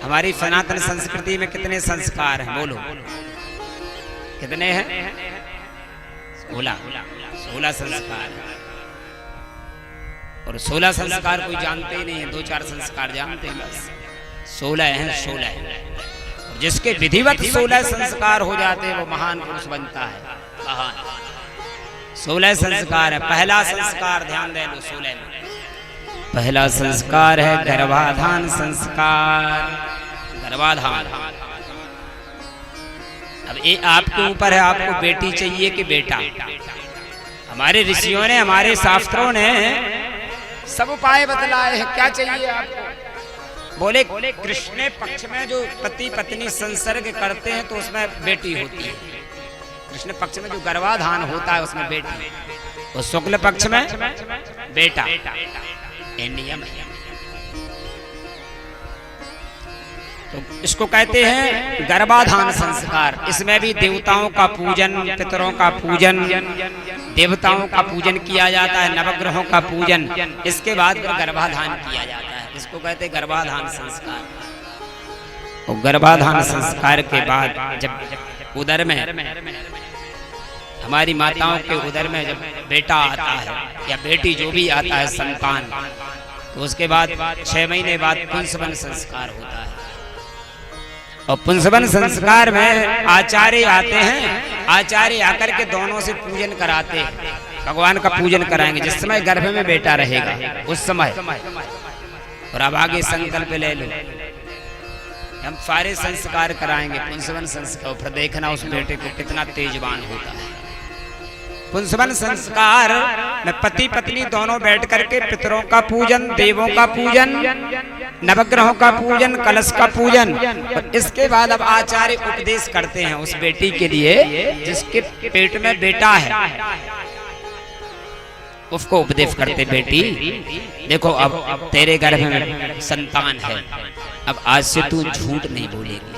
हमारी सनातन संस्कृति में कितने संस्कार हैं बोलो, कितने हैं? 16 संस्कार। और 16 संस्कार कोई जानते ही नहीं है, 2-4 संस्कार जानते हैं बस। 16 हैं, 16। जिसके विधिवत 16 संस्कार हो जाते हैं वो महान पुरुष बनता है, महान। 16 संस्कार है। पहला संस्कार ध्यान दे लो, 16 में पहला संस्कार है गर्भाधान संस्कार। गर्भाधान। अब ये आपके ऊपर है, आपको बेटी चाहिए कि बेटा। हमारे ऋषियों ने, हमारे शास्त्रों ने सब उपाय बतलाए हैं। क्या चाहिए आपको? बोले कृष्ण पक्ष में जो पति पत्नी संसर्ग करते हैं तो उसमें बेटी होती है। कृष्ण पक्ष में जो गर्भाधान होता है उसमें बेटी, और शुक्ल पक्ष में बेटा। ये नियम है। तो इसको कहते हैं गर्भाधान संस्कार। इसमें भी देवताओं का पूजन, पितरों का पूजन, देवताओं का पूजन किया जाता है, नवग्रहों का पूजन। इसके बाद फिर गर्भाधान किया जाता है। इसको कहते हैं गर्भाधान संस्कार। और गर्भाधान संस्कार के बाद जब उदर में, हमारी माताओं के उदर में जब बेटा आता है या बेटी जो भी आता है संतान, तो उसके बाद 6 महीने बाद पुंसवन संस्कार होता है। और पुंसवन संस्कार में आचार्य आते हैं। आचार्य आकर के दोनों से पूजन कराते हैं, भगवान का पूजन कराएंगे। जिस समय गर्भ में बेटा रहेगा उस समय। और अब आगे संकल्प ले लो, हम सारे संस्कार कराएंगे, पुंसवन संस्कार। फिर देखना उस बेटे को कितना तेजवान होता है। पुंसवन संस्कार में पति पत्नी दोनों बैठ करके पितरों का पूजन, देवों का पूजन, नवग्रहों का पूजन, कलश का पूजन। और इसके बाद अब आचार्य उपदेश करते हैं उस बेटी के लिए जिसके पेट में बेटा है। उसको उपदेश करते, बेटी देखो अब तेरे गर्भ में संतान है, अब आज से तू झूठ नहीं बोलेगी,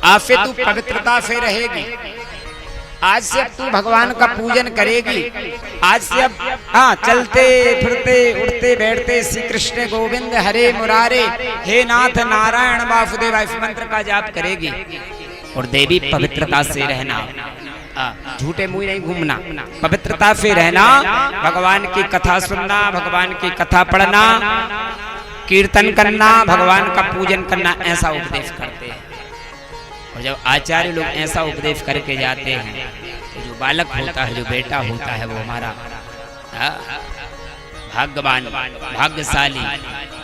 आज से तू पवित्रता से रहेगी, आज से अब तू भगवान का पूजन करेगी, आज से अब हाँ चलते फिरते उठते बैठते श्री कृष्ण गोविंद हरे मुरारे हे नाथ नारायण वासुदेव इस मंत्र का जाप करेगी। और देवी पवित्रता से रहना, झूठे मुंह नहीं घूमना, पवित्रता से रहना, भगवान की कथा सुनना, भगवान की कथा पढ़ना, कीर्तन करना, भगवान का पूजन करना, ऐसा उपदेश करते हैं। और जब आचार्य लोग ऐसा उपदेश करके जाते हैं तो जो बालक होता है, जो बेटा होता है, वो हमारा भाग्यवान, भाग्यशाली,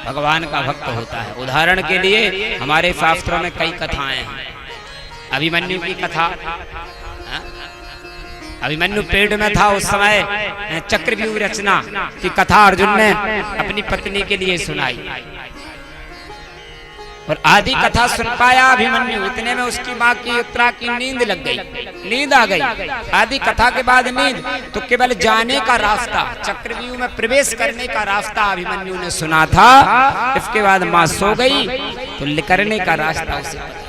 भगवान का भक्त होता है। उदाहरण के लिए हमारे शास्त्रों में कई कथाएं हैं। अभिमन्यु की कथा, अभिमन्यु पेड़ में था उस समय, चक्रव्यूह रचना की कथा अर्जुन ने अपनी पत्नी के लिए सुनाई। और आधी कथा सुन पाया अभिमन्यु, इतने में उसकी माँ की उत्तरा की नींद लग गई, नींद आ गई। आधी कथा के बाद नींद, तो केवल जाने का रास्ता, चक्रव्यूह में प्रवेश करने का रास्ता अभिमन्यु ने सुना था। इसके बाद माँ सो गई तो निकलने का रास्ता उसे पता।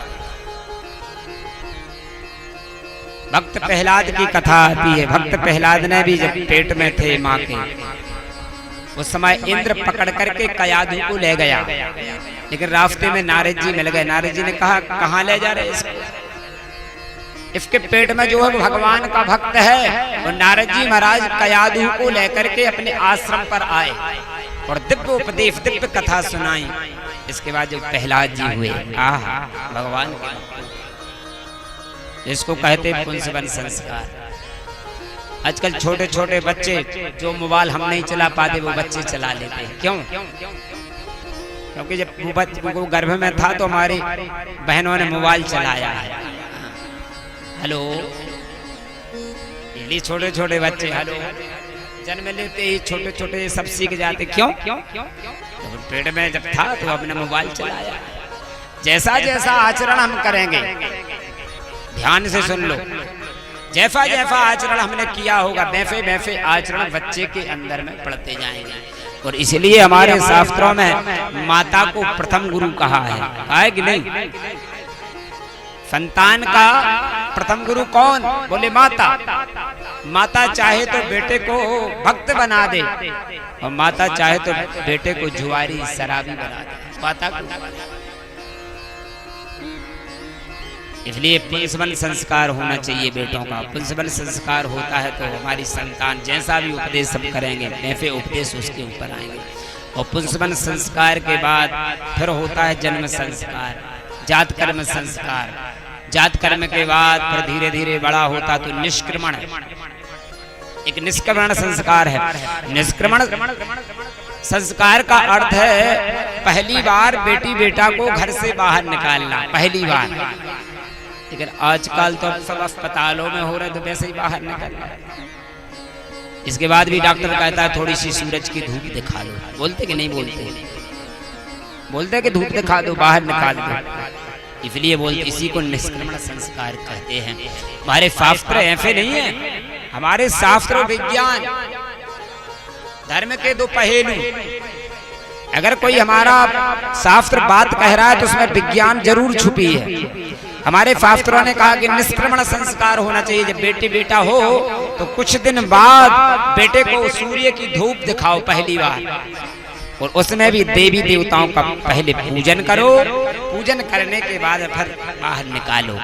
भक्त प्रहलाद की कथा आती है। भक्त प्रहलाद ने भी जब पेट में थे माँ के, उस समय इंद्र पकड़ करके कयाधु को ले गया, लेकिन रास्ते में नारद जी मिल गए। नारद जी ने कहा कहाँ ले जा रहे इसको? इसके पेट में जो है भगवान का भक्त है। और नारद जी महाराज कयाधु को लेकर के अपने आश्रम पर आए और दिव्य उपदेश, दिव्य कथा सुनाई। इसके बाद जो प्रहलाद जी हुए, आहा भगवान के भक्त, जिसको कहते पुंसवन संस्कार। आजकल छोटे छोटे बच्चे जो मोबाइल हम नहीं चला पाते वो बच्चे चला लेते हैं। क्यों? क्योंकि जब वो गर्भ में था तो हमारी बहनों ने मोबाइल चलाया है। हेलो, ये छोटे छोटे बच्चे हेलो जन्म लेते ही छोटे छोटे सब सीख जाते। क्यों? तो पेट में जब था तो अपने मोबाइल चलाया। जैसा जैसा आचरण हम करेंगे, ध्यान से सुन लो, जैसा जैसा आचरण हमने किया होगा वैसे वैसे आचरण बच्चे के अंदर में पड़ते जाएंगे। और इसलिए हमारे शास्त्रों में माता को प्रथम गुरु कहा है कि नहीं? संतान का प्रथम गुरु कौन? बोले माता। माता चाहे तो बेटे को भक्त बना दे और माता चाहे तो बेटे को जुआरी शराबी बना दे। पाता इसलिए पुंसवन संस्कार होना चाहिए बेटों का। पुंसवन संस्कार होता है तो हमारी संतान जैसा भी उपदेश हम करेंगे वैसे उपदेश उसके ऊपर आएंगे। और पुंसवन संस्कार के बाद फिर होता है जन्म संस्कार, जात कर्म संस्कार। जात कर्म के बाद फिर धीरे धीरे बड़ा होता तो निष्क्रमण, एक निष्क्रमण संस्कार है। निष्क्रमण संस्कार का अर्थ है पहली बार बेटी बेटा को घर से बाहर निकालना, पहली बार। लेकिन आजकल तो अब सब अस्पतालों में हो रहे तो वैसे ही बाहर निकलना। इसके बाद भी डॉक्टर कहता है थोड़ी सी सूरज की धूप दिखा दो। बोलते कि नहीं बोलते? बोलते कि धूप दिखा दो, बाहर निकाल दो। इसलिए बोलते, इसी को निष्क्रमण संस्कार कहते हैं। हमारे शास्त्र ऐसे नहीं है, हमारे शास्त्र विज्ञान धर्म के दो पहलू। अगर कोई हमारा शास्त्र बात कह रहा है तो उसमें विज्ञान जरूर छुपी है। हमारे शास्त्रों ने कहा कि निष्क्रमण संस्कार होना चाहिए। जब बेटी बेटा हो तो कुछ दिन बाद बेटे को सूर्य की धूप दिखाओ पहली बार, और उसमें भी देवी देवताओं का पहले पूजन करो। पूजन करने के बाद फिर बाहर निकालो,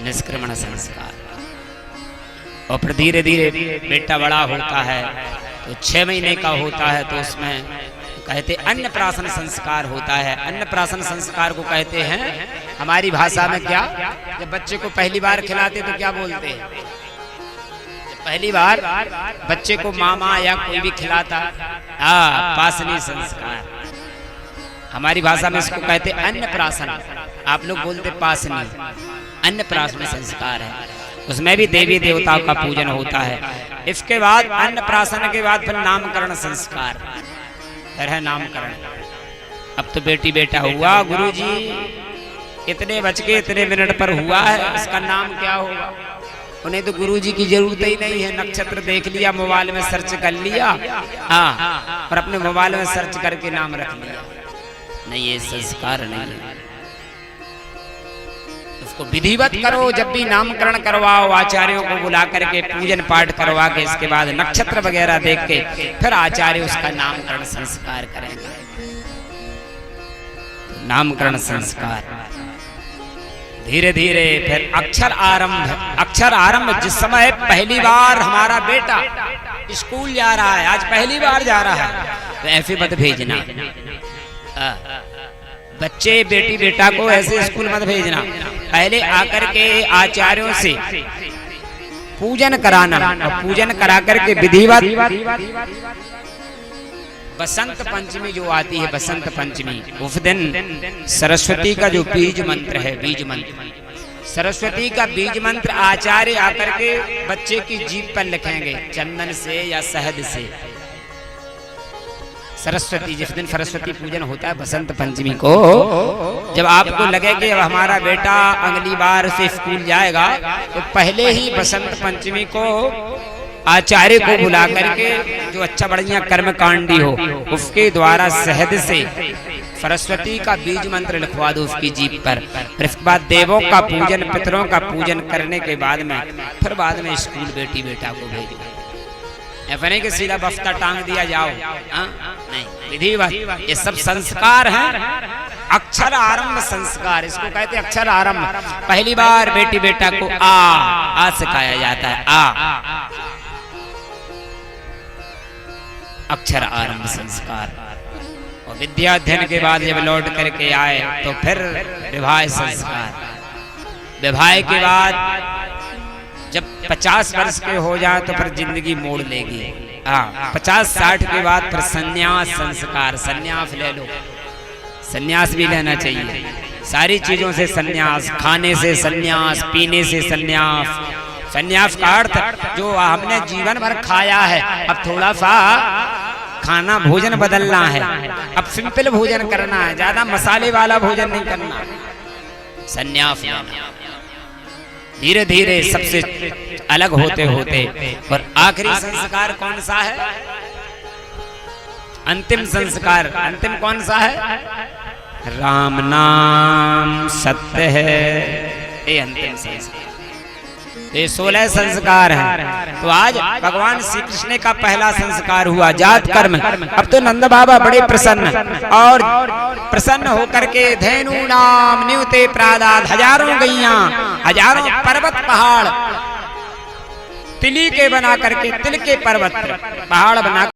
निष्क्रमण संस्कार। और फिर धीरे धीरे बेटा बड़ा होता है तो 6 महीने का होता है तो उसमें कहते अन्नप्राशन संस्कार होता है। अन्नप्राशन संस्कार को कहते हैं हमारी भाषा में क्या, जब बच्चे को पहली बार खिलाते तो क्या बोलते हैं? पहली बार बच्चे को मामा या कोई भी खिलाता, पासनी संस्कार। हमारी भाषा में इसको कहते अन्नप्राशन, आप लोग बोलते पासनी। अन्नप्राशन संस्कार है, उसमें भी देवी देवताओं का पूजन होता है। इसके बाद अन्नप्राशन के बाद फिर नामकरण संस्कार है। नामकरण, अब तो बेटी बेटा हुआ, गुरुजी इतने बज के इतने मिनट पर हुआ है, इसका नाम क्या होगा? उन्हें तो गुरुजी की जरूरत ही नहीं है। नक्षत्र देख लिया, मोबाइल में सर्च कर लिया, हाँ, और अपने मोबाइल में सर्च करके नाम रख लिया। नहीं, ये संस्कार नहीं है। उसको विधिवत करो। जब भी नामकरण करवाओ आचार्यों को बुला करके पूजन पाठ करवा के इसके बाद नक्षत्र वगैरह देख के फिर आचार्य उसका नामकरण संस्कार करेंगे। तो नामकरण संस्कार धीरे धीरे फिर अक्षर आरंभ। अक्षर आरंभ जिस समय पहली बार हमारा बेटा स्कूल जा रहा है, आज पहली बार जा रहा है, तो ऐसे मत भेजना। बच्चे बेटी बेटा को ऐसे स्कूल मत भेजना। पहले आकर के आचार्यों से पूजन कराना, और पूजन करा करके विधिवत बसंत पंचमी जो आती है, बसंत पंचमी, उस दिन सरस्वती का जो बीज मंत्र है, बीज मंत्र, सरस्वती का बीज मंत्र आचार्य आकर के बच्चे की जीभ पर लिखेंगे चंदन से या शहद से। सरस्वती, जिस दिन सरस्वती पूजन होता है बसंत पंचमी को, जब आपको लगे कि अब हमारा बेटा अगली बार से स्कूल जाएगा, तो पहले ही बसंत पंचमी को आचार्य को बुला करके जो अच्छा बढ़िया कर्मकांडी हो उसके द्वारा शहद से सरस्वती का बीज मंत्र लिखवा दो उसकी जीभ पर। फिर इसके बाद देवों का पूजन, पितरों का पूजन करने के बाद में फिर बाद में स्कूल बेटी बेटा को भेजो। ऐसा नहीं कि सीधा बफ्ता टांग दिया जाओ, नहीं, विधिवत। ये सब संस्कार हैं। अक्षर आरंभ संस्कार, इसको कहते हैं अक्षर आरंभ। पहली बार बेटी बेटा को आ सिखाया जाता है, आ, अक्षर आरंभ संस्कार। और विद्या अध्ययन के बाद जब लौट करके आए तो फिर विवाह संस्कार। विवाह के बाद जब 50 वर्ष के हो जाए तो फिर जिंदगी मोड़ लेगी। 50-60 के बाद फिर संन्यास संस्कार। संन्यास ले लो, संन्यास भी लेना चाहिए। सारी चीजों से संन्यास, खाने से संन्यास, पीने से संन्यास। संन्यास का अर्थ जो हमने जीवन भर खाया है, अब थोड़ा सा खाना भोजन बदलना है। अब सिंपल भोजन करना है, ज्यादा मसाले वाला भोजन नहीं करना। संन्यास धीरे धीरे सबसे अलग होते होते। और आखिरी संस्कार कौन सा है? अंतिम संस्कार। अंतिम कौन सा है? राम नाम सत्य है, ये अंतिम संस्कार। ये 16 संस्कार हैं। तो आज भगवान श्री कृष्ण का पहला संस्कार हुआ जात कर्म। अब तो नंद बाबा बड़े प्रसन्न और प्रसन्न होकर के धेनु नाम न्यूते प्रादाद, हजारों गैया, हजारों पर्वत पहाड़ तिली के बना करके, तिल के पर्वत पहाड़ बना